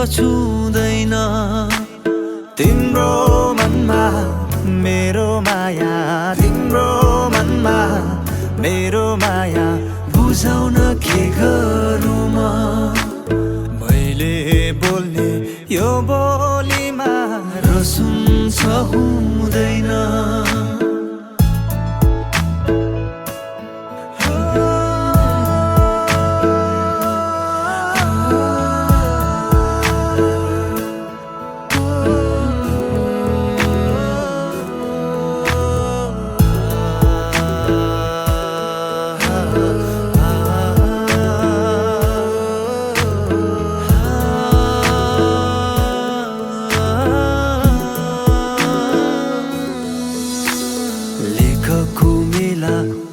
छुँदैन तिम्रो मनमा मेरो माया तिम्रो मनमा मेरो माया बुझाउन के गरौँ म मैले बोल्ने यो बोलीमा रसुन्छ हुँदैन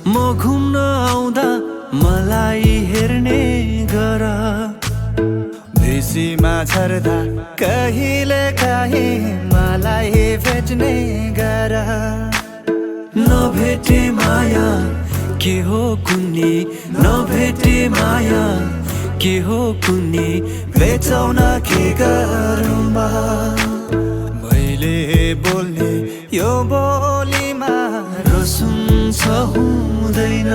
म घुम्न आउँदा मलाई हेर्ने गर बेसीमा झर्दा कहिले काहीँ मलाई भेट्ने गर नभेटे माया के हो कुन्नी नभेटे माया के हो कुन्नी बेचाउन के गरौँ मैले बोल्ने यो बोलीमा रसुन्छ हुँदैन